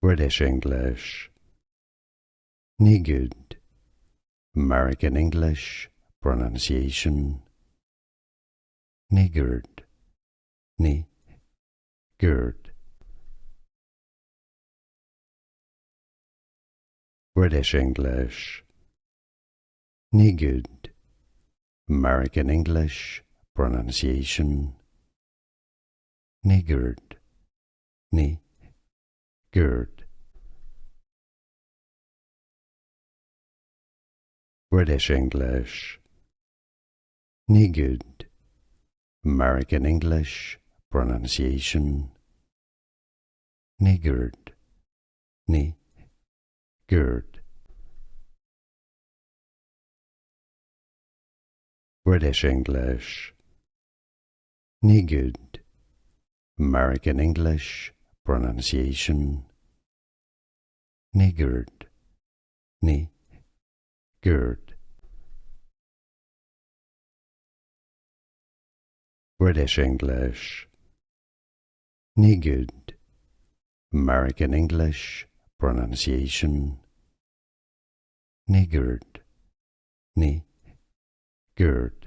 British English, niggard, American English, pronunciation, niggard, niggard. British English, niggard, American English, pronunciation, niggard, niggard. British English, niggard, American English, pronunciation, niggard, niggard. British English, niggard, American English, pronunciation, niggard, niggard. British English, niggard, American English, pronunciation, niggard, niggard.